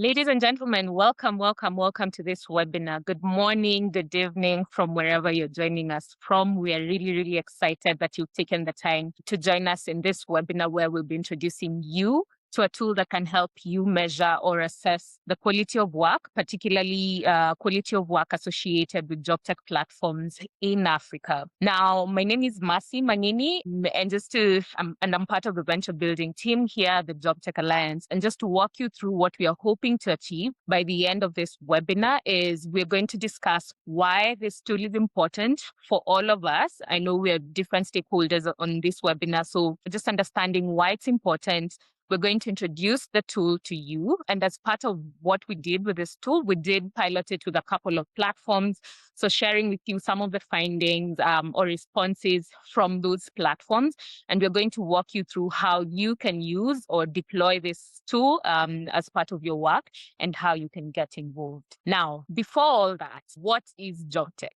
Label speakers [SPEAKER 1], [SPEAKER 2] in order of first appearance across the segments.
[SPEAKER 1] Ladies and gentlemen, welcome to this webinar. Good morning, good evening from wherever you're joining us from. We are really excited that you've taken the time to join us in this webinar where we'll be introducing you to a tool that can help you measure or assess the quality of work, particularly quality of work associated with Jobtech platforms in Africa. Now, my name is Mangeni, and I'm part of the venture building team here at the Jobtech Alliance. And just to walk you through what we are hoping to achieve by the end of this webinar is we're going to discuss why this tool is important for all of us. I know we are different stakeholders on this webinar, so just understanding why it's important. We're going to introduce the tool to you. And as part of what we did with this tool, we did pilot it with a couple of platforms. So sharing with you some of the findings or responses from those platforms. And we're going to walk you through how you can use or deploy this tool as part of your work and how you can get involved. Now, before all that, what is Jobtech?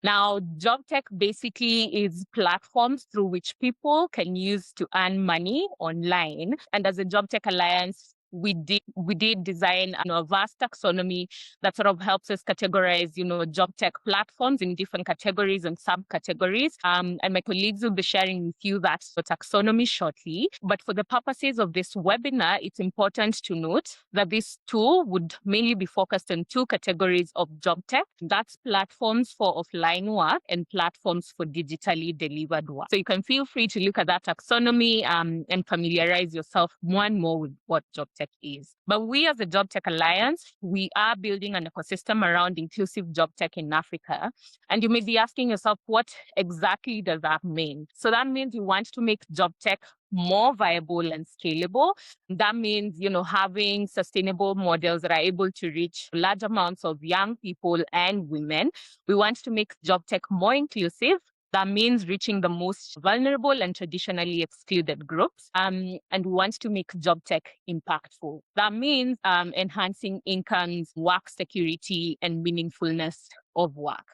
[SPEAKER 1] Now, Jobtech basically is platforms through which people can use to earn money online. And as a Jobtech Alliance, we did design a vast taxonomy that sort of helps us categorize, job tech platforms in different categories and subcategories. And my colleagues will be sharing with you that taxonomy shortly. But for the purposes of this webinar, it's important to note that this tool would mainly be focused on two categories of job tech. That's platforms for offline work and platforms for digitally delivered work. So you can feel free to look at that taxonomy and familiarize yourself more and more with what job tech is. But we as the Jobtech Alliance, we are building an ecosystem around inclusive job tech in Africa. And you may be asking yourself, what exactly does that mean? So that means we want to make job tech more viable and scalable. That means, having sustainable models that are able to reach large amounts of young people and women. We want to make job tech more inclusive. That means reaching the most vulnerable and traditionally excluded groups. And we want to make job tech impactful. That means enhancing incomes, work security, and meaningfulness of work.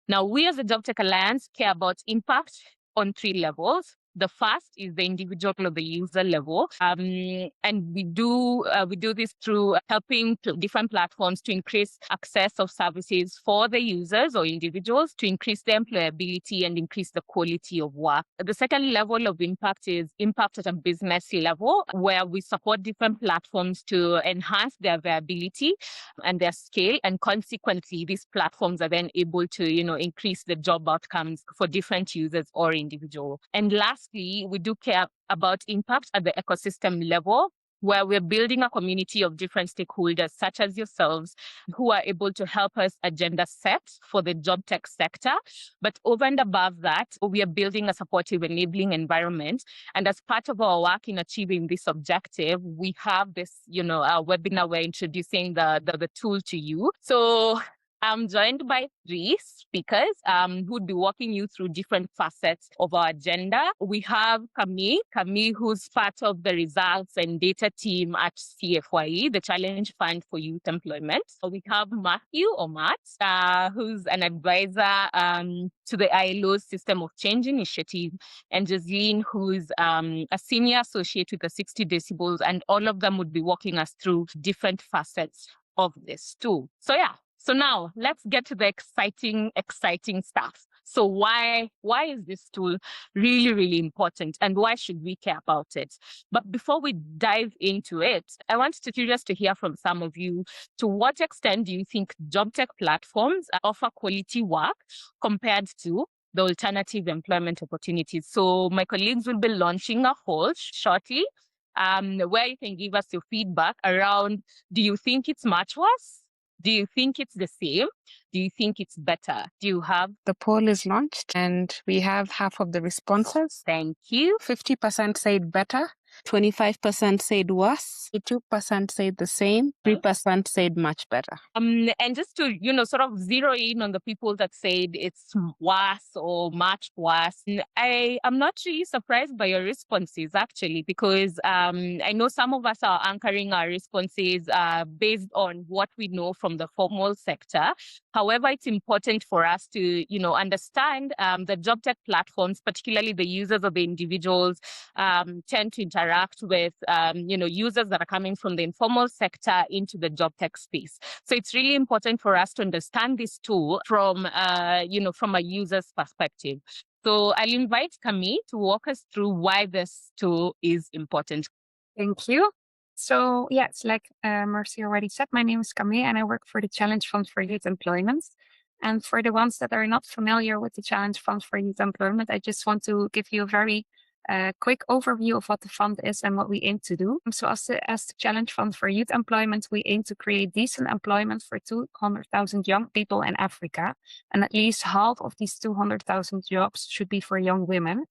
[SPEAKER 1] Now, we as the Jobtech Alliance care about impact on three levels. The first is the individual or the user level. And we do this through helping different platforms to increase access of services for the users or individuals, to increase their employability and increase the quality of work. The second level of impact is impact at a business level, where we support different platforms to enhance their viability and their scale. And consequently, these platforms are then able to, increase the job outcomes for different users or individuals. And lastly, we do care about impact at the ecosystem level, where we're building a community of different stakeholders, such as yourselves, who are able to help us agenda set for the job tech sector. But over and above that, we are building a supportive, enabling environment. And as part of our work in achieving this objective, we have this, our webinar, we're introducing the tool to you. So I'm joined by three speakers who would be walking you through different facets of our agenda. We have Camille, who's part of the results and data team at CFYE, the Challenge Fund for Youth Employment. We have Matthew or Matt, who's an advisor to the ILO's System of Change Initiative, and Jasleen, who's a senior associate with the 60 Decibels, and all of them would be walking us through different facets of this tool. So now let's get to the exciting stuff. So why is this tool really important, and why should we care about it? But before we dive into it, I want to curious to hear from some of you. To what extent do you think job tech platforms offer quality work compared to the alternative employment opportunities? So my colleagues will be launching a poll shortly where you can give us your feedback around, do you think it's much worse? Do you think it's the same? Do you think it's better? Do you have?
[SPEAKER 2] The poll is launched and we have half of the responses.
[SPEAKER 1] Thank you.
[SPEAKER 2] 50% said better, 25% said worse, 2% said the same, 3% said much better.
[SPEAKER 1] And just to, sort of zero in on the people that said it's worse or much worse, I am not really surprised by your responses, actually, because I know some of us are anchoring our responses based on what we know from the formal sector. However, it's important for us to, understand the job tech platforms, particularly the users of the individuals, tend to interact interact with, users that are coming from the informal sector into the job tech space. So it's really important for us to understand this tool from a user's perspective. So I'll invite Camille to walk us through why this tool is important.
[SPEAKER 3] Thank you. So it's like Mercy already said, my name is Camille and I work for the Challenge Fund for Youth Employment. And for the ones that are not familiar with the Challenge Fund for Youth Employment, I just want to give you a very quick overview of what the fund is and what we aim to do. So as the Challenge Fund for Youth Employment, we aim to create decent employment for 200,000 young people in Africa. And at least half of these 200,000 jobs should be for young women.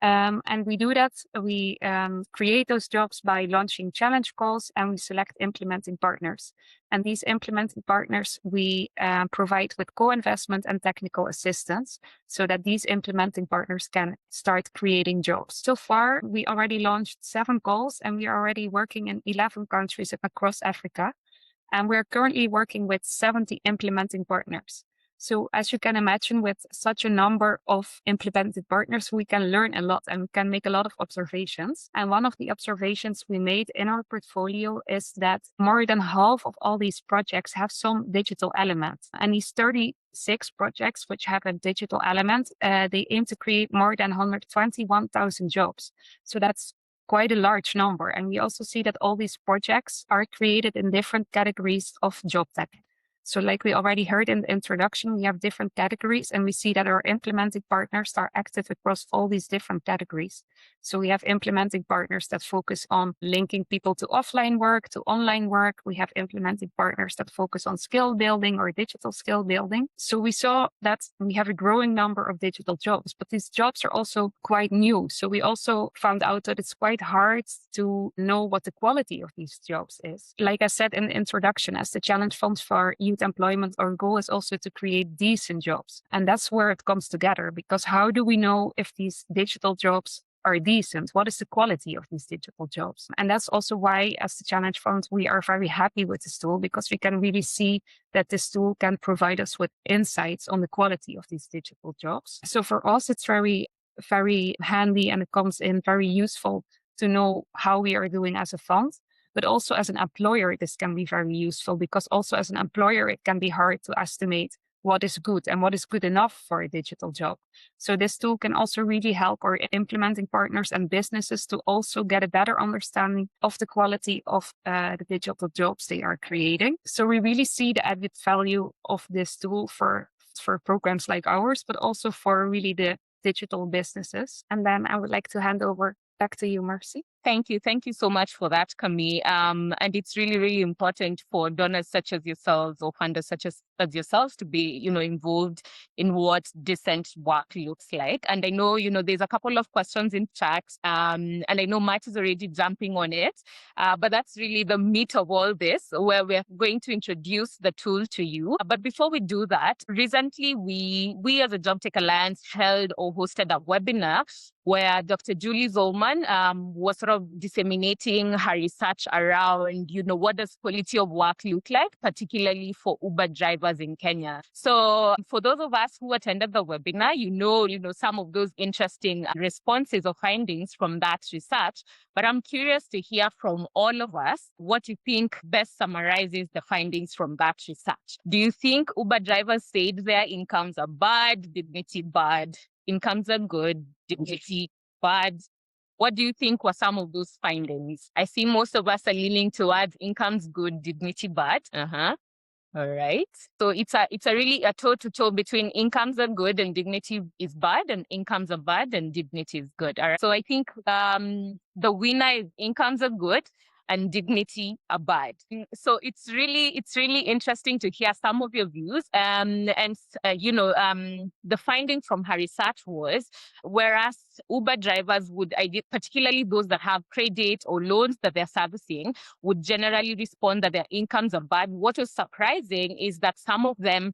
[SPEAKER 3] And we do that, we create those jobs by launching challenge calls and we select implementing partners. And these implementing partners, we provide with co-investment and technical assistance so that these implementing partners can start creating jobs. So far, we already launched 7 calls and we are already working in 11 countries across Africa. And we're currently working with 70 implementing partners. So as you can imagine, with such a number of implemented partners, we can learn a lot and we can make a lot of observations. And one of the observations we made in our portfolio is that more than half of all these projects have some digital element. And these 36 projects which have a digital element, they aim to create more than 121,000 jobs. So that's quite a large number. And we also see that all these projects are created in different categories of job tech. So like we already heard in the introduction, we have different categories and we see that our implementing partners are active across all these different categories. So we have implementing partners that focus on linking people to offline work, to online work. We have implementing partners that focus on skill building or digital skill building. So we saw that we have a growing number of digital jobs, but these jobs are also quite new. So we also found out that it's quite hard to know what the quality of these jobs is. Like I said in the introduction, as the Challenge Fund for Youth Employment, our goal is also to create decent jobs. And that's where it comes together, because how do we know if these digital jobs are decent? What is the quality of these digital jobs? And that's also why, as the Challenge Fund, we are very happy with this tool, because we can really see that this tool can provide us with insights on the quality of these digital jobs. So for us, it's very, very handy and it comes in very useful to know how we are doing as a fund. But also as an employer, this can be very useful, because also as an employer, it can be hard to estimate what is good and what is good enough for a digital job. So this tool can also really help our implementing partners and businesses to also get a better understanding of the quality of the digital jobs they are creating. So we really see the added value of this tool for programs like ours, but also for really the digital businesses. And then I would like to hand over back to you, Mercy.
[SPEAKER 1] Thank you. Thank you so much for that, Camille. And it's really, really important for donors such as yourselves or funders such as yourselves to be, involved in what decent work looks like. And I know, there's a couple of questions in chat, and I know Matt is already jumping on it. But that's really the meat of all this, where we're going to introduce the tool to you. But before we do that, recently we as a Jobtech Alliance held or hosted a webinar where Dr. Julie Zollman was sort of disseminating her research around, what does quality of work look like, particularly for Uber drivers in Kenya. So for those of us who attended the webinar, some of those interesting responses or findings from that research. But I'm curious to hear from all of us what you think best summarizes the findings from that research. Do you think Uber drivers said their incomes are bad, dignity bad, incomes are good, dignity bad? What do you think were some of those findings? I see most of us are leaning towards incomes good, dignity bad. All right. So it's a really a toe-to-toe between incomes are good and dignity is bad, and incomes are bad and dignity is good. All right. So I think the winner is incomes are good and dignity are bad. So it's really interesting to hear some of your views. The finding from her research was, whereas Uber drivers would, particularly those that have credit or loans that they're servicing, would generally respond that their incomes are bad. What was surprising is that some of them,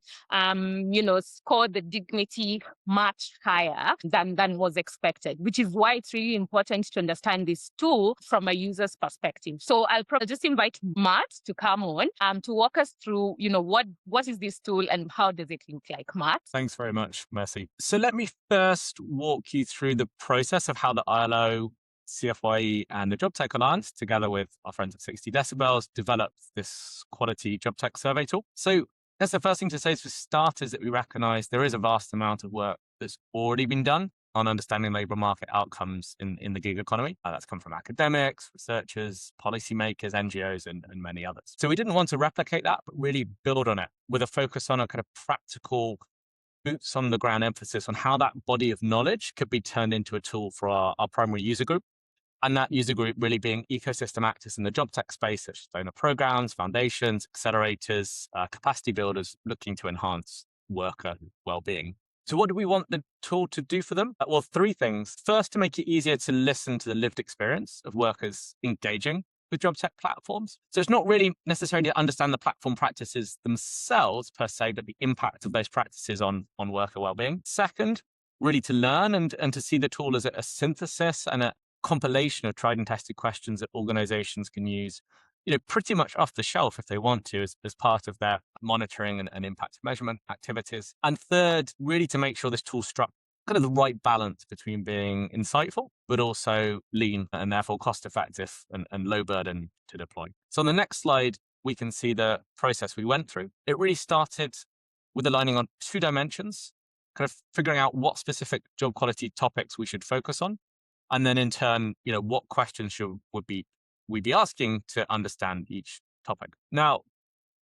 [SPEAKER 1] scored the dignity much higher than was expected, which is why it's really important to understand this tool from a user's perspective. So I'll just invite Matt to come on to walk us through, what is this tool and how does it look like, Matt?
[SPEAKER 4] Thanks very much, Mercy. So let me first walk you through the process of how the ILO CFYE and the Jobtech Alliance, together with our friends at 60 Decibels, developed this quality job tech survey tool. So that's the first thing to say is, for starters, that we recognize there is a vast amount of work that's already been done on understanding labor market outcomes in the gig economy. That's come from academics, researchers, policymakers, NGOs, and many others. So we didn't want to replicate that, but really build on it with a focus on a kind of practical, boots on the ground emphasis on how that body of knowledge could be turned into a tool for our primary user group. And that user group really being ecosystem actors in the job tech space, such as donor programs, foundations, accelerators, capacity builders looking to enhance worker well-being. So what do we want the tool to do for them? Well, three things. First, to make it easier to listen to the lived experience of workers engaging with job tech platforms. So it's not really necessarily to understand the platform practices themselves per se, but the impact of those practices on worker well-being. Second, really to learn and to see the tool as a synthesis and a compilation of tried and tested questions that organizations can use, pretty much off the shelf if they want to, as part of their monitoring and impact measurement activities. And third, really to make sure this tool struck kind of the right balance between being insightful, but also lean and therefore cost effective and low burden to deploy. So on the next slide, we can see the process we went through. It really started with aligning on two dimensions, kind of figuring out what specific job quality topics we should focus on. And then in turn, what questions would we be asking to understand each topic. Now,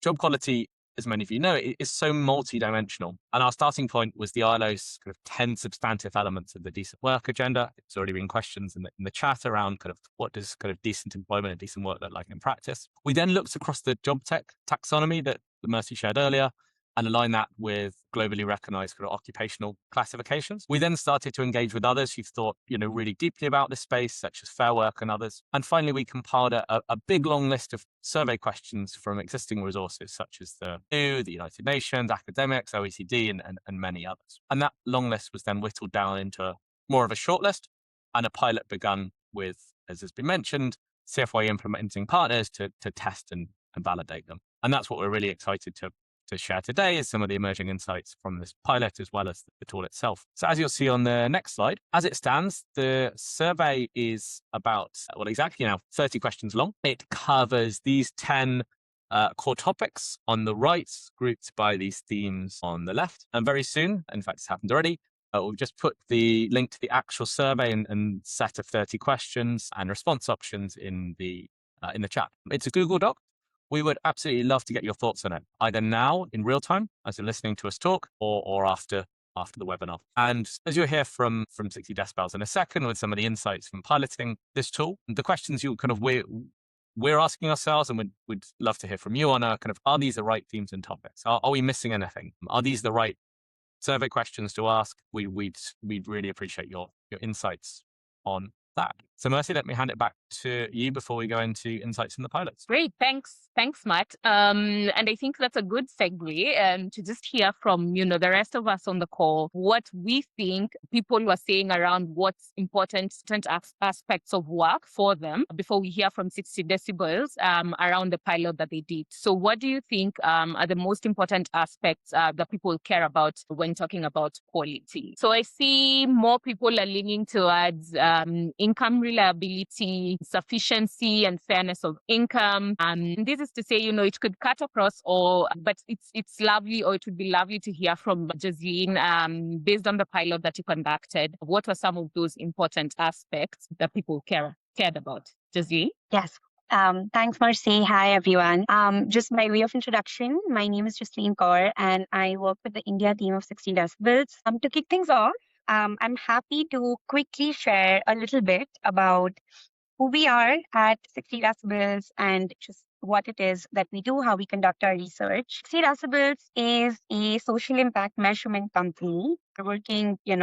[SPEAKER 4] job quality, as many of you know, is so multi-dimensional. And our starting point was the ILO's kind of 10 substantive elements of the decent work agenda. It's already been questions in the chat around kind of what does kind of decent employment and decent work look like in practice. We then looked across the job tech taxonomy that Mercy shared earlier and align that with globally recognized kind of occupational classifications. We then started to engage with others who've thought, really deeply about this space, such as Fair Work and others. And finally, we compiled a big long list of survey questions from existing resources, such as the EU, the United Nations, academics, OECD, and many others. And that long list was then whittled down into more of a short list, and a pilot begun with, as has been mentioned, CFYE implementing partners to test and validate them. And that's what we're really excited to share today, is some of the emerging insights from this pilot as well as the tool itself. So as you'll see on the next slide, as it stands, the survey is about, exactly now 30 questions long. It covers these 10 core topics on the right, grouped by these themes on the left. And very soon, in fact, it's happened already, we've just put the link to the actual survey and set of 30 questions and response options in the chat. It's a Google Doc. We would absolutely love to get your thoughts on it, either now in real time as you're listening to us talk, or after the webinar. And as you'll hear from 60 Decibels in a second with some of the insights from piloting this tool, the questions we're asking ourselves, and we'd love to hear from you on, are these the right themes and topics? Are we missing anything? Are these the right survey questions to ask? We'd really appreciate your insights on that. So Mercy, let me hand it back to you before we go into insights in the pilots.
[SPEAKER 1] Great, thanks, Matt. And I think that's a good segue to just hear from the rest of us on the call what we think people were saying around what's important aspects of work for them before we hear from 60 Decibels around the pilot that they did. So what do you think are the most important aspects that people care about when talking about quality? So I see more people are leaning towards income reliability, sufficiency, and fairness of income. This is to say, it could cut across all, but it's lovely, or it would be lovely to hear from Jasleen, based on the pilot that you conducted. What are some of those important aspects that people cared about? Jasleen?
[SPEAKER 5] Yes. Thanks, Mercy. Hi, everyone. Just by way of introduction, my name is Jasleen Kaur, and I work with the India team of 60 Decibels. To kick things off, I'm happy to quickly share a little bit about who we are at 60 Decibels and just what it is that we do, how we conduct our research. 60 Decibels is a social impact measurement company. We're working, in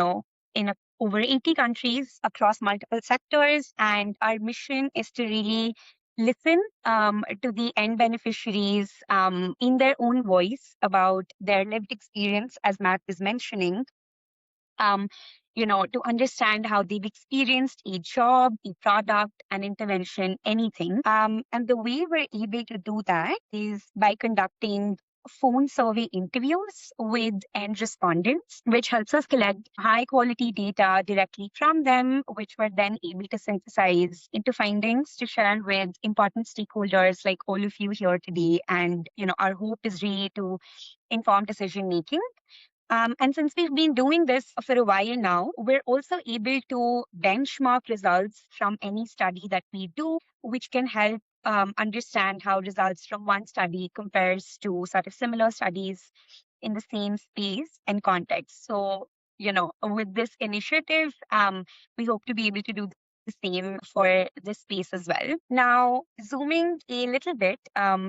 [SPEAKER 5] over 80 countries across multiple sectors, and our mission is to really listen to the end beneficiaries in their own voice about their lived experience, as Matt was mentioning. To understand how they've experienced a job, a product, an intervention, anything. And the way we're able to do that is by conducting phone survey interviews with end respondents, which helps us collect high quality data directly from them, which we're then able to synthesize into findings to share with important stakeholders like all of you here today. And, our hope is really to inform decision making. And since we've been doing this for a while now, we're also able to benchmark results from any study that we do, which can help understand how results from one study compares to sort of similar studies in the same space and context. So, with this initiative, we hope to be able to do the same for this space as well. Now, zooming a little bit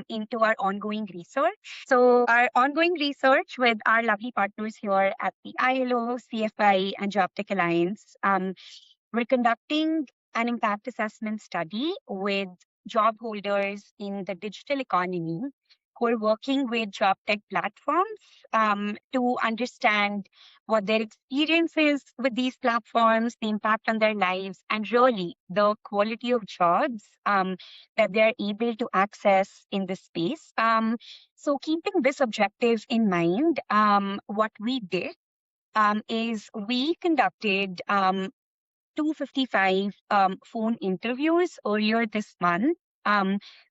[SPEAKER 5] into our ongoing research. So, our ongoing research with our lovely partners here at the ILO, CFYE, and Jobtech Alliance, we're conducting an impact assessment study with job holders in the digital economy who are working with job tech platforms to understand what their experience is with these platforms, the impact on their lives, and really the quality of jobs that they're able to access in this space. So keeping this objective in mind, what we did is we conducted 255 phone interviews earlier this month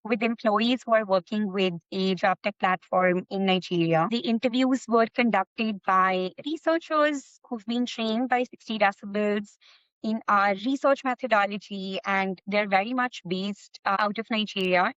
[SPEAKER 5] with employees who are working with a job tech platform in Nigeria. The interviews were conducted by researchers who've been trained by 60 Decibels in our research methodology, and they're very much based out of Nigeria,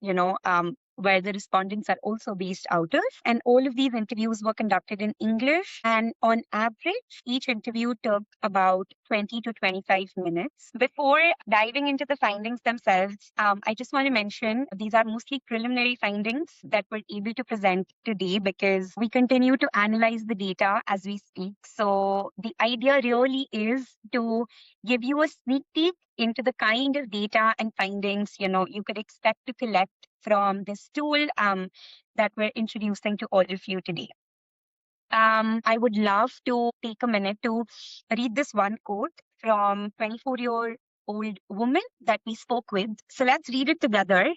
[SPEAKER 5] where the respondents are also based out of. And all of these interviews were conducted in English. And on average, each interview took about 20 to 25 minutes. Before diving into the findings themselves, I just want to mention these are mostly preliminary findings that we're able to present today because we continue to analyze the data as we speak. So the idea really is to give you a sneak peek into the kind of data and findings you could expect to collect from this tool that we're introducing to all of you today. I would love to take a minute to read this one quote from 24-year-old woman that we spoke with. So let's read it together.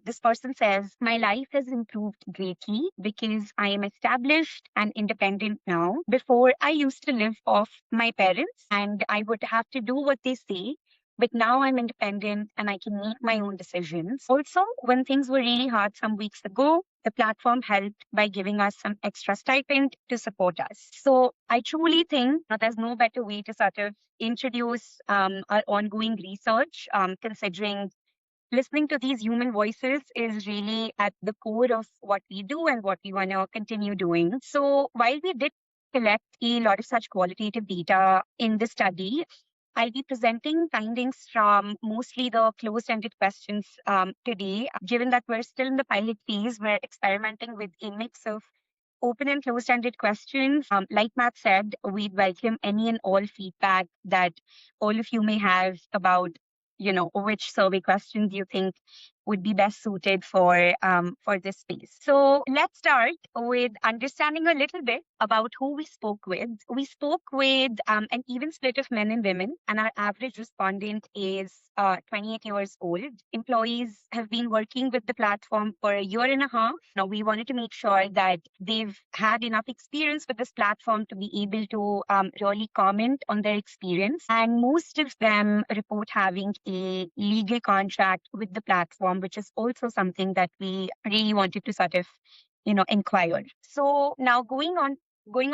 [SPEAKER 5] This person says, "My life has improved greatly because I am established and independent now. Before, I used to live off my parents and I would have to do what they say. But now I'm independent and I can make my own decisions. Also, when things were really hard some weeks ago, the platform helped by giving us some extra stipend to support us." So I truly think that there's no better way to sort of introduce our ongoing research, considering listening to these human voices is really at the core of what we do and what we want to continue doing. So while we did collect a lot of such qualitative data in the study, I'll be presenting findings from mostly the closed-ended questions today. Given that we're still in the pilot phase, we're experimenting with a mix of open and closed-ended questions. Like Matt said, we'd welcome any and all feedback that all of you may have about, which survey questions you think would be best suited for this space. So let's start with understanding a little bit about who we spoke with. We spoke with an even split of men and women, and our average respondent is 28 years old. Employees have been working with the platform for a year and a half. Now, we wanted to make sure that they've had enough experience with this platform to be able to really comment on their experience. And most of them report having a legal contract with the platform, which is also something that we really wanted to sort of, inquire. So now going on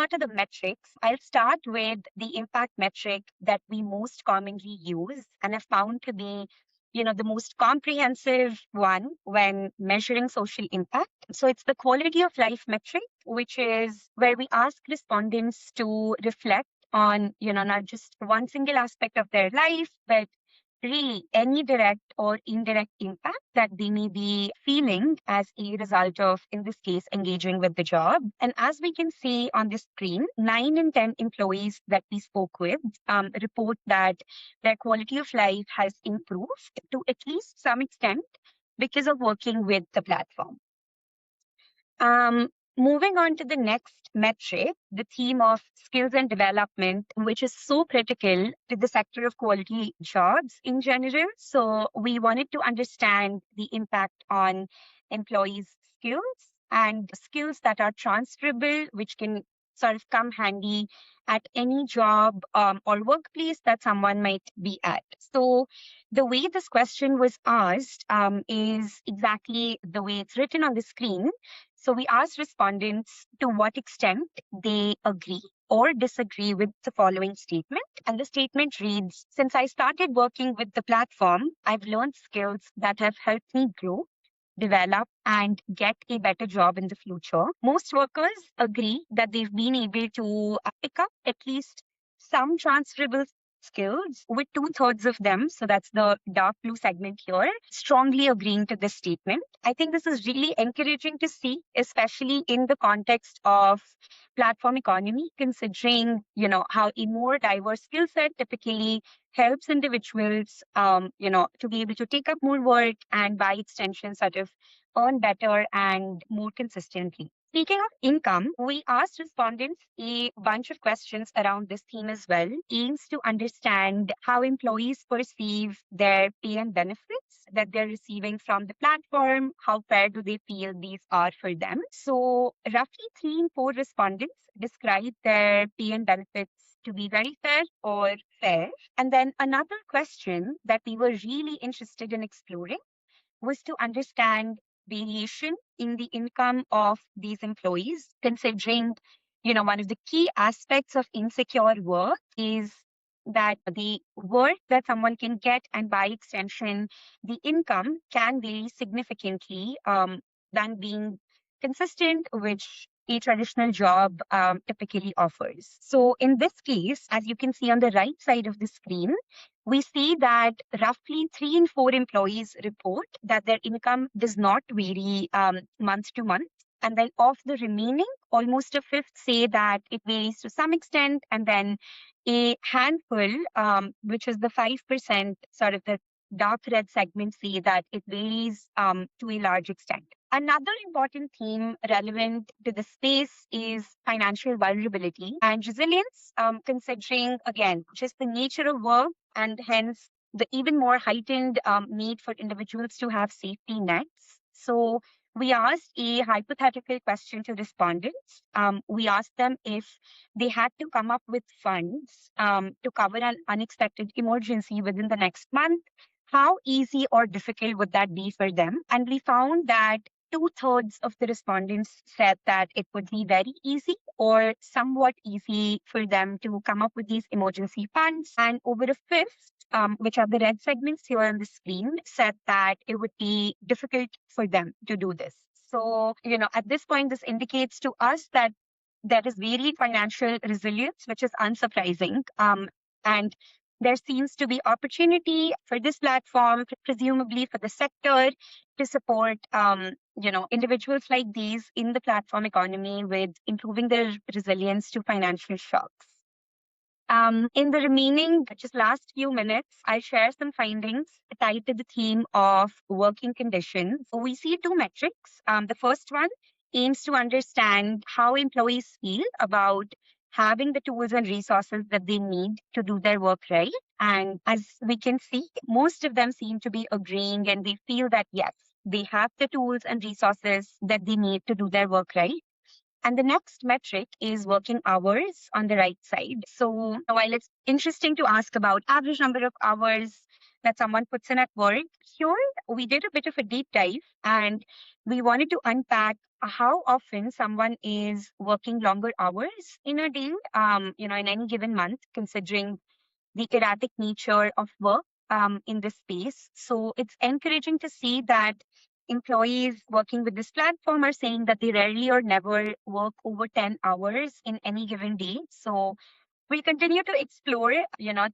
[SPEAKER 5] to the metrics, I'll start with the impact metric that we most commonly use and have found to be, the most comprehensive one when measuring social impact. So it's the quality of life metric, which is where we ask respondents to reflect on, not just one single aspect of their life, but really any direct or indirect impact that they may be feeling as a result of, in this case, engaging with the job. And as we can see on the screen, 9 in 10 employees that we spoke with report that their quality of life has improved to at least some extent because of working with the platform. Moving on to the next metric, the theme of skills and development, which is so critical to the sector of quality jobs in general. So we wanted to understand the impact on employees' skills and skills that are transferable, which can sort of come handy at any job or workplace that someone might be at. So the way this question was asked is exactly the way it's written on the screen. So we asked respondents to what extent they agree or disagree with the following statement. And the statement reads, since I started working with the platform, I've learned skills that have helped me grow, develop, and get a better job in the future. Most workers agree that they've been able to pick up at least some transferable skills, with 2/3 of them, so that's the dark blue segment here, strongly agreeing to this statement. I think this is really encouraging to see, especially in the context of platform economy, considering, how a more diverse skill set typically helps individuals, to be able to take up more work and by extension sort of earn better and more consistently. Speaking of income, we asked respondents a bunch of questions around this theme as well, aims to understand how employees perceive their pay and benefits that they're receiving from the platform, how fair do they feel these are for them. So roughly 3 in 4 respondents describe their pay and benefits to be very fair or fair. And then another question that we were really interested in exploring was to understand variation in the income of these employees, considering, one of the key aspects of insecure work is that the work that someone can get and by extension, the income can vary significantly than being consistent, which a traditional job typically offers. So in this case, as you can see on the right side of the screen, we see that roughly 3 in 4 employees report that their income does not vary month to month. And then of the remaining, almost a fifth say that it varies to some extent. And then a handful, which is the 5%, sort of the dark red segment, say that it varies to a large extent. Another important theme relevant to the space is financial vulnerability and resilience, considering, again, just the nature of work and hence the even more heightened need for individuals to have safety nets. So we asked a hypothetical question to respondents. We asked them if they had to come up with funds to cover an unexpected emergency within the next month. How easy or difficult would that be for them? And we found that 2/3 of the respondents said that it would be very easy or somewhat easy for them to come up with these emergency funds. And over a fifth, which are the red segments here on the screen, said that it would be difficult for them to do this. So, at this point, this indicates to us that there is varied financial resilience, which is unsurprising. And there seems to be opportunity for this platform, presumably for the sector, to support individuals like these in the platform economy with improving their resilience to financial shocks. In the remaining just last few minutes, I'll share some findings tied to the theme of working conditions. So we see 2 metrics. The first one aims to understand how employees feel about having the tools and resources that they need to do their work right. And as we can see, most of them seem to be agreeing and they feel that, yes, they have the tools and resources that they need to do their work right. And the next metric is working hours on the right side. So while it's interesting to ask about average number of hours that someone puts in at work, here we did a bit of a deep dive and we wanted to unpack how often someone is working longer hours in a day, in any given month, considering the erratic nature of work in this space. So it's encouraging to see that employees working with this platform are saying that they rarely or never work over 10 hours in any given day. So we'll continue to explore,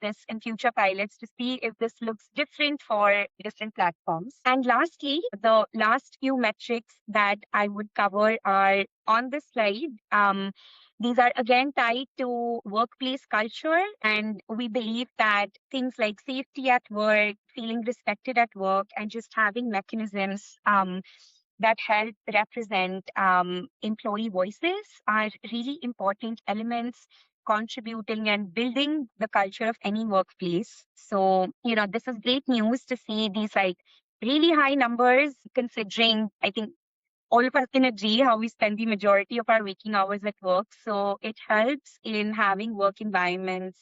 [SPEAKER 5] this in future pilots to see if this looks different for different platforms. And lastly, the last few metrics that I would cover are on this slide. These are again tied to workplace culture, and we believe that things like safety at work, feeling respected at work, and just having mechanisms that help represent employee voices are really important elements contributing and building the culture of any workplace. So, this is great news to see these like really high numbers, considering I think all of us can agree how we spend the majority of our waking hours at work. So it helps in having work environments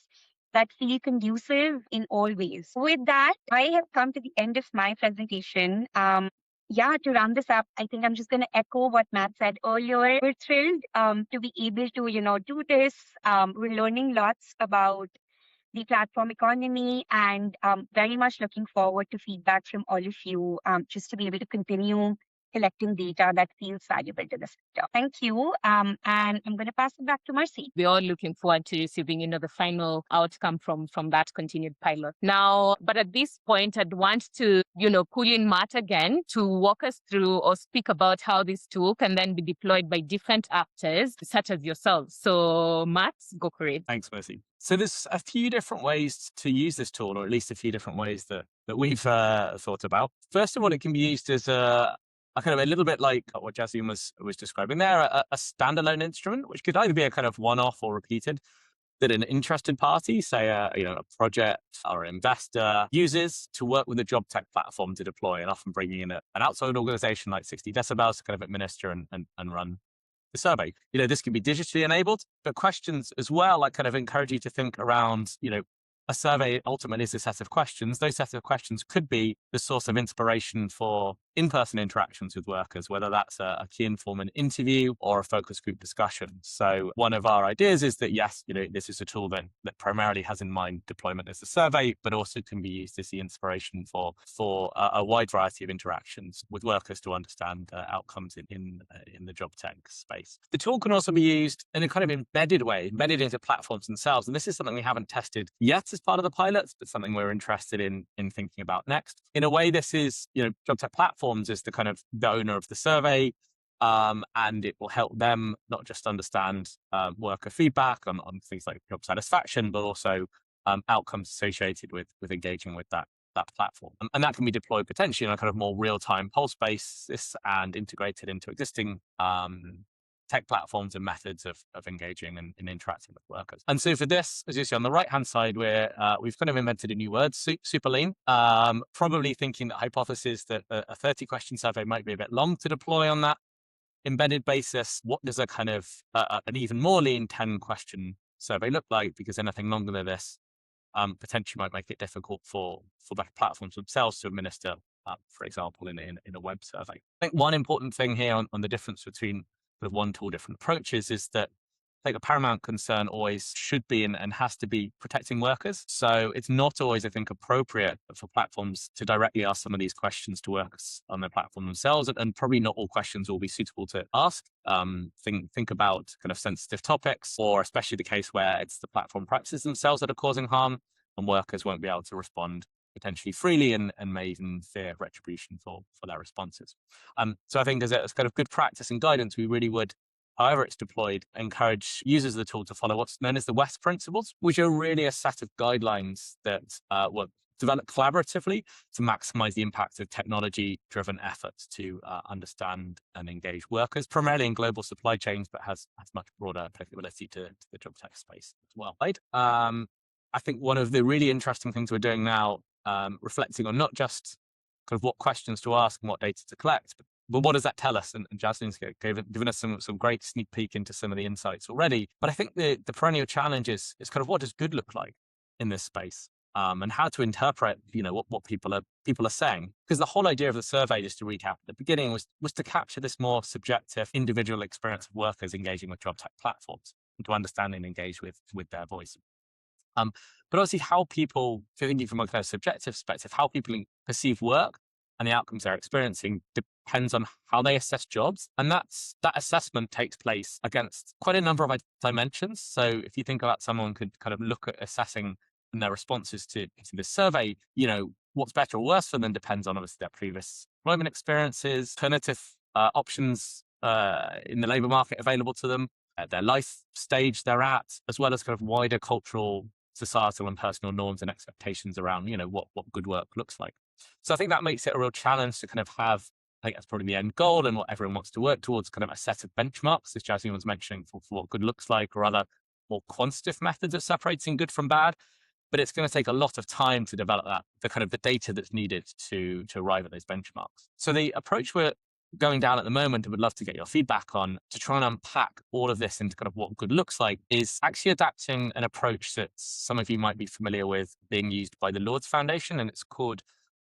[SPEAKER 5] that feel conducive in all ways. With that, I have come to the end of my presentation. To round this up, I think I'm just going to echo what Matt said earlier. We're thrilled to be able to, do this. We're learning lots about the platform economy and very much looking forward to feedback from all of you just to be able to continue collecting data that feels valuable to the sector. Thank you. And I'm going to pass it back to Marcy.
[SPEAKER 1] We're all looking forward to receiving, the final outcome from that continued pilot. Now, but at this point, I'd want to, pull in Matt again to walk us through or speak about how this tool can then be deployed by different actors, such as yourselves. So, Matt, go for it.
[SPEAKER 4] Thanks, Mercy. So there's a few different ways to use this tool, or at least a few different ways that we've thought about. First of all, it can be used as a kind of a little bit like what Jasleen was describing there, a standalone instrument, which could either be a kind of one-off or repeated, that an interested party, say a project or an investor, uses to work with a Jobtech platform to deploy, and often bringing in an outside organization like 60 Decibels to kind of administer and run the survey. This can be digitally enabled, but questions as well, I kind of encourage you to think around, a survey ultimately is a set of questions. Those set of questions could be the source of inspiration for in-person interactions with workers, whether that's a key informant interview or a focus group discussion. So one of our ideas is that, yes, this is a tool that primarily has in mind deployment as a survey, but also can be used as the inspiration for a wide variety of interactions with workers to understand outcomes in the job tech space. The tool can also be used in a kind of embedded way, embedded into platforms themselves. And this is something we haven't tested yet as part of the pilots, but something we're interested in thinking about next. In a way, this is, Jobtech Platforms is the kind of the owner of the survey, and it will help them not just understand worker feedback on things like job satisfaction, but also outcomes associated with engaging with that platform. And that can be deployed potentially on a kind of more real-time pulse basis and integrated into existing tech platforms and methods of engaging and interacting with workers. And so for this, as you see on the right-hand side, we've kind of invented a new word, super lean, probably thinking that hypothesis that a 30-question survey might be a bit long to deploy on that embedded basis. What does a kind of an even more lean 10-question survey look like? Because anything longer than this potentially might make it difficult for the platforms themselves to administer, for example, in a web survey. I think one important thing here on the difference between the one tool, different approaches, is that I think a paramount concern always should be and has to be protecting workers. So it's not always, I think, appropriate for platforms to directly ask some of these questions to workers on their platform themselves, and probably not all questions will be suitable to ask. Think about kind of sensitive topics, or especially the case where it's the platform practices themselves that are causing harm, and workers won't be able to respond potentially freely and may even fear retribution for their responses. So I think as kind of good practice and guidance, we really would, however it's deployed, encourage users of the tool to follow what's known as the WEST principles, which are really a set of guidelines that were developed collaboratively to maximize the impact of technology-driven efforts to understand and engage workers, primarily in global supply chains, but has much broader applicability to the job tech space as well. Right? I think one of the really interesting things we're doing now, reflecting on not just kind of what questions to ask and what data to collect, but what does that tell us? And Jasleen's given us some great sneak peek into some of the insights already. But I think the perennial challenge is kind of what does good look like in this space, and how to interpret, what people are saying. Because the whole idea of the survey, just to recap at the beginning, was to capture this more subjective, individual experience of workers engaging with job tech platforms and to understand and engage with their voice. But obviously how people, if you're thinking from a kind of subjective perspective, how people perceive work and the outcomes they're experiencing depends on how they assess jobs. And that assessment takes place against quite a number of dimensions. So if you think about someone could kind of look at assessing and their responses to this survey, what's better or worse for them depends on obviously their previous employment experiences, alternative options in the labour market available to them, their life stage they're at, as well as kind of wider cultural, societal and personal norms and expectations around, what good work looks like. So I think that makes it a real challenge to kind of have, I think that's probably the end goal and what everyone wants to work towards, kind of a set of benchmarks, as Jasleen was mentioning, for what good looks like, or other more quantitative methods of separating good from bad. But it's going to take a lot of time to develop the data that's needed to arrive at those benchmarks. So the approach we're going down at the moment, I would love to get your feedback on, to try and unpack all of this into kind of what good looks like, is actually adapting an approach that some of you might be familiar with being used by the Lords Foundation, and it's called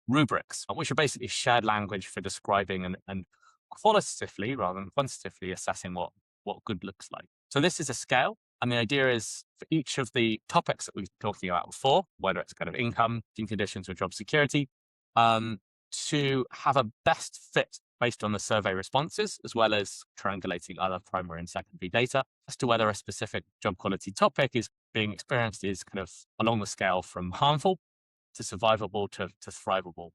[SPEAKER 4] rubrics, which are basically shared language for describing and qualitatively rather than quantitatively assessing what good looks like. So this is a scale, and the idea is for each of the topics that we've been talking about before, whether it's kind of income, team conditions, or job security, to have a best fit based on the survey responses, as well as triangulating other primary and secondary data as to whether a specific job quality topic is being experienced is kind of along the scale from harmful to survivable to thrivable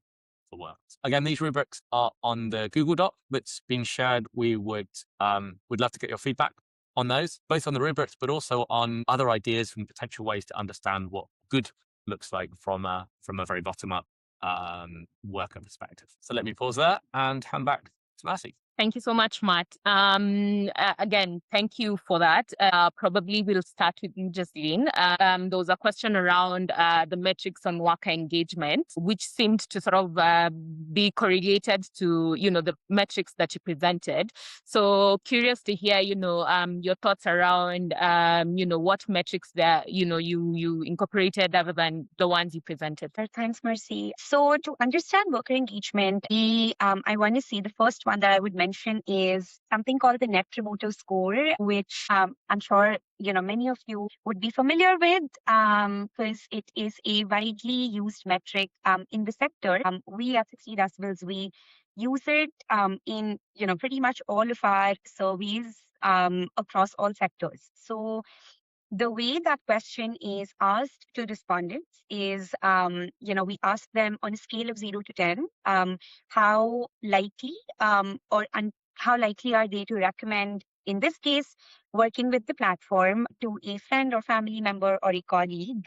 [SPEAKER 4] for workers. Again, these rubrics are on the Google Doc that's been shared. We would love to get your feedback on those, both on the rubrics, but also on other ideas and potential ways to understand what good looks like from a very bottom-up worker perspective. So let me pause there and hand back to Marcy.
[SPEAKER 1] Thank you so much, Matt. Again, thank you for that. Probably we'll start with you, Jasleen. There was a question around the metrics on worker engagement, which seemed to sort of be correlated to, the metrics that you presented. So curious to hear, your thoughts around, what metrics that, you incorporated other than the ones you presented.
[SPEAKER 5] Thanks, Mercy. So to understand worker engagement, I want to see the first one that I would mention is something called the Net Promoter Score, which I'm sure many of you would be familiar with because it is a widely used metric in the sector. We at 60 Decibels, we use it in pretty much all of our surveys across all sectors. So the way that question is asked to respondents is, we ask them on a scale of 0 to 10, how likely how likely are they to recommend, in this case, working with the platform to a friend or family member or a colleague.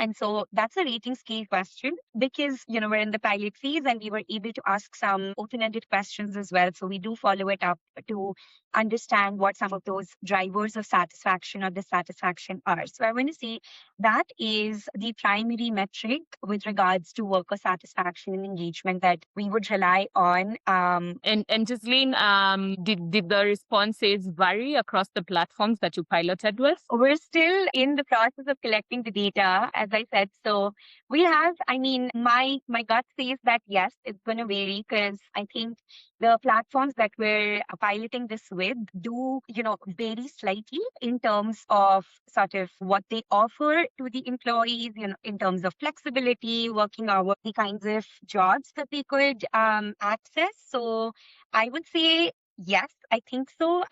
[SPEAKER 5] And so that's a rating scale question because, we're in the pilot phase and we were able to ask some open-ended questions as well. So we do follow it up to understand what some of those drivers of satisfaction or dissatisfaction are. So I want to say that is the primary metric with regards to worker satisfaction and engagement that we would rely on.
[SPEAKER 1] And Jasleen, did the responses vary across the platforms that you piloted with?
[SPEAKER 5] We're still in the process of collecting the data, as I said. So we have, my gut says that yes, it's going to vary because I think the platforms that we're piloting this with do, vary slightly in terms of sort of what they offer to the employees, in terms of flexibility, working hours, the kinds of jobs that they could access. So I would say yes, I think so.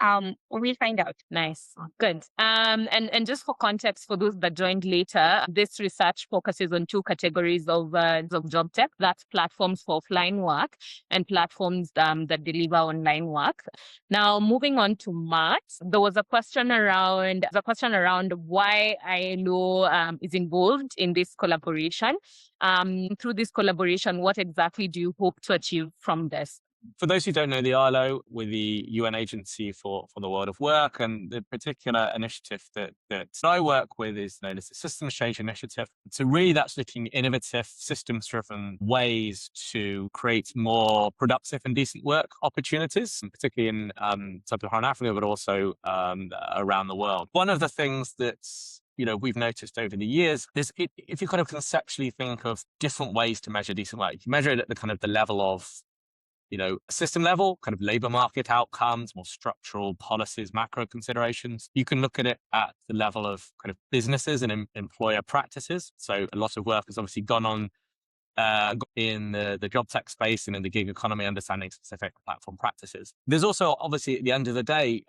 [SPEAKER 5] We'll find out.
[SPEAKER 1] Nice. Good. And just for context, for those that joined later, this research focuses on two categories of job tech. That's platforms for offline work and platforms that deliver online work. Now, moving on to Matt, there was a question around why ILO is involved in this collaboration. Through this collaboration, what exactly do you hope to achieve from this?
[SPEAKER 4] For those who don't know, the ILO, we're the UN agency for the world of work, and the particular initiative that I work with is known as the Systems Change Initiative. So really that's looking at innovative, systems-driven ways to create more productive and decent work opportunities, and particularly in Sub-Saharan Africa, but also around the world. One of the things that's we've noticed over the years is if you kind of conceptually think of different ways to measure decent work, you can measure it at the kind of the level of system level, kind of labor market outcomes, more structural policies, macro considerations. You can look at it at the level of kind of businesses and employer practices. So a lot of work has obviously gone on in the job tech space and in the gig economy, understanding specific platform practices. There's also, obviously, at the end of the day,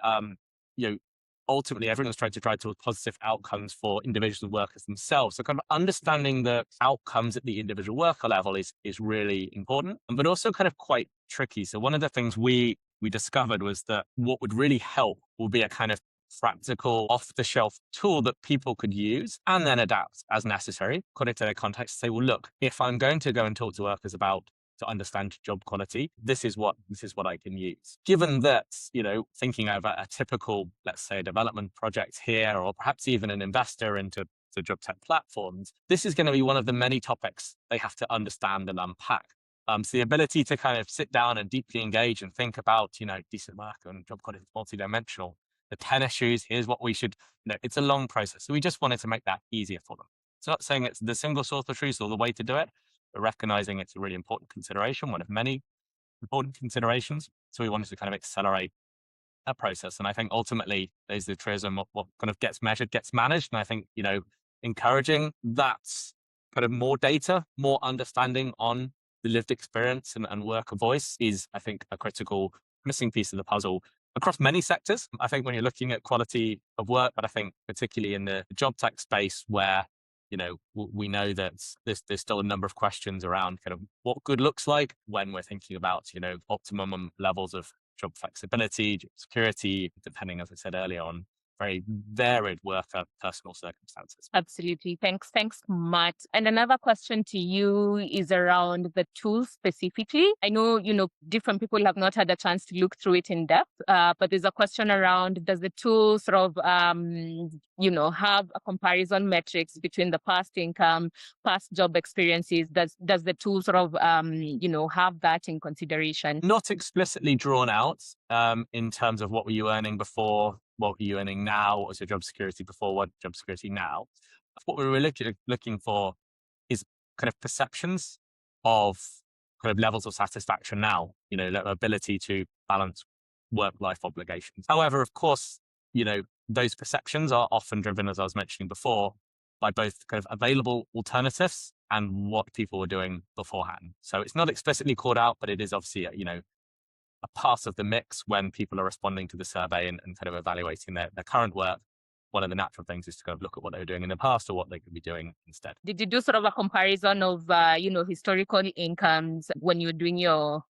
[SPEAKER 4] ultimately, everyone's trying to drive towards positive outcomes for individual workers themselves. So kind of understanding the outcomes at the individual worker level is really important, but also kind of quite tricky. So one of the things we discovered was that what would really help will be a kind of practical, off-the-shelf tool that people could use and then adapt as necessary, according to their context. Say, well, look, if I'm going to go and talk to workers about to understand job quality, this is what I can use. Given that, thinking of a typical, let's say, a development project here, or perhaps even an investor into the job tech platforms, this is going to be one of the many topics they have to understand and unpack. So the ability to kind of sit down and deeply engage and think about, decent work and job quality is multidimensional. The 10 issues, here's what we should, it's a long process. So we just wanted to make that easier for them. It's not saying it's the single source of truth or the way to do it, but recognizing it's a really important consideration, one of many important considerations. So we wanted to kind of accelerate that process. And I think ultimately there's the truism of what kind of gets measured, gets managed. And I think, encouraging that kind of more data, more understanding on the lived experience and worker voice is, I think, a critical missing piece of the puzzle across many sectors. I think when you're looking at quality of work, but I think particularly in the job tech space where, we know that there's still a number of questions around kind of what good looks like when we're thinking about, optimum levels of job flexibility, job security, depending, as I said earlier, on very varied worker personal circumstances.
[SPEAKER 1] Absolutely. Thanks, Matt. And another question to you is around the tools specifically. I know, different people have not had a chance to look through it in depth, but there's a question around, does the tool sort of, have a comparison metrics between the past income, past job experiences? Does the tool sort of, have that in consideration?
[SPEAKER 4] Not explicitly drawn out in terms of what were you earning before, what were you earning now, what was your job security before, what job security now. What we were looking for is kind of perceptions of kind of levels of satisfaction now, ability to balance work-life obligations. However, of course, those perceptions are often driven, as I was mentioning before, by both kind of available alternatives and what people were doing beforehand. So it's not explicitly called out, but it is obviously, a part of the mix when people are responding to the survey and kind of evaluating their current work. One of the natural things is to kind of look at what they were doing in the past or what they could be doing instead.
[SPEAKER 1] Did you do sort of a comparison of, historical incomes when you're doing your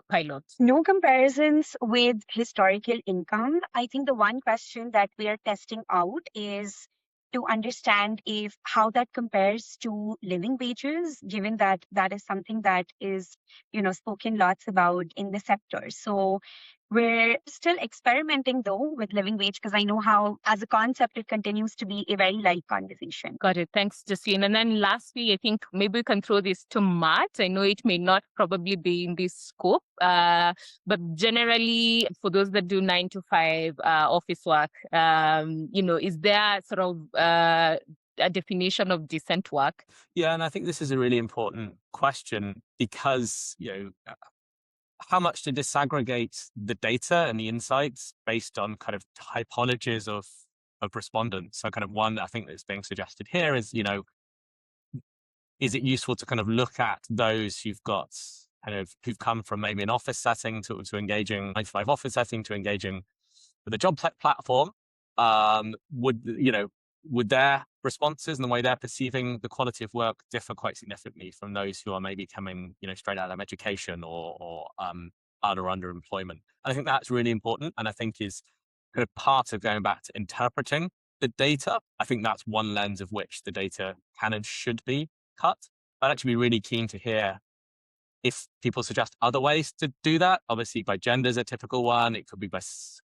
[SPEAKER 1] pilot?
[SPEAKER 5] No comparisons with historical income. I think the one question that we are testing out is to understand how that compares to living wages, given that that is something that is, spoken lots about in the sector. So we're still experimenting though with living wage, because I know how as a concept it continues to be a very light conversation.
[SPEAKER 1] Got it. Thanks, Jasleen. And then lastly, I think maybe we can throw this to Matt. I know it may not probably be in this scope, but generally for those that do 9 to 5 office work, is there sort of a definition of decent work?
[SPEAKER 4] Yeah, and I think this is a really important question because, how much to disaggregate the data and the insights based on kind of typologies of respondents. So kind of one I think that's being suggested here is, is it useful to kind of look at those who've come from maybe an office setting to engaging 9 to 5 office setting to engaging with a job tech platform? Would their responses and the way they're perceiving the quality of work differ quite significantly from those who are maybe coming, straight out of education or underemployment? And I think that's really important. And I think is kind of part of going back to interpreting the data. I think that's one lens of which the data can and should be cut. I'd actually be really keen to hear if people suggest other ways to do that. Obviously by gender is a typical one. It could be by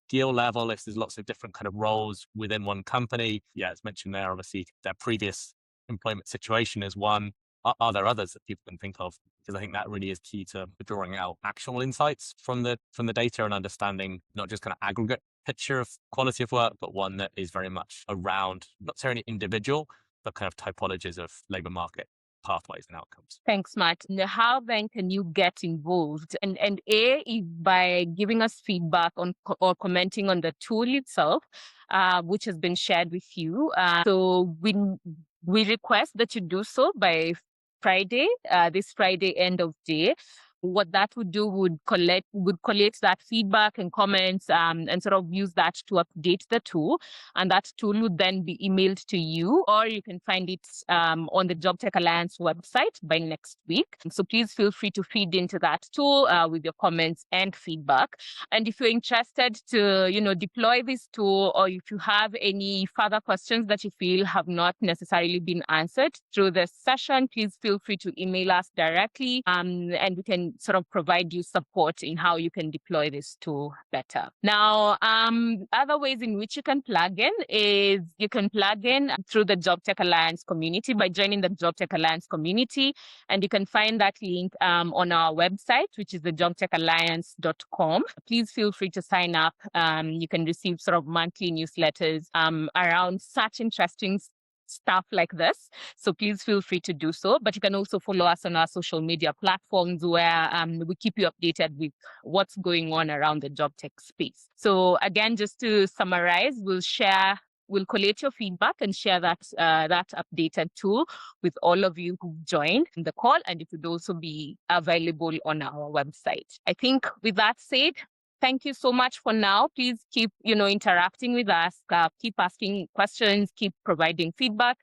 [SPEAKER 4] skill level, if there's lots of different kind of roles within one company. Yeah, as mentioned there, obviously their previous employment situation is one. Are there others that people can think of? Because I think that really is key to drawing out actual insights from the data and understanding not just kind of aggregate picture of quality of work, but one that is very much around not necessarily individual, but kind of typologies of labor market pathways and outcomes.
[SPEAKER 1] Thanks, Matt. Now, how then can you get involved? And A, is by giving us feedback on or commenting on the tool itself, which has been shared with you. So we request that you do so by Friday, this Friday end of day. What that would do would collect that feedback and comments and sort of use that to update the tool. And that tool would then be emailed to you, or you can find it on the Jobtech Alliance website by next week. So please feel free to feed into that tool with your comments and feedback. And if you're interested to, deploy this tool, or if you have any further questions that you feel have not necessarily been answered through this session, please feel free to email us directly and we can can sort of provide you support in how you can deploy this tool better. Now, other ways in which you can plug in is you can plug in through the Jobtech Alliance community by joining the Jobtech Alliance community. And you can find that link on our website, which is the jobtechalliance.com. Please feel free to sign up. You can receive sort of monthly newsletters around such interesting stuff like this. So please feel free to do so. But you can also follow us on our social media platforms where we keep you updated with what's going on around the job tech space. So again, just to summarize, we'll collate your feedback and share that updated tool with all of you who joined the call, and it would also be available on our website. I think with that said, thank you so much for now. Please keep, interacting with us, keep asking questions, keep providing feedback.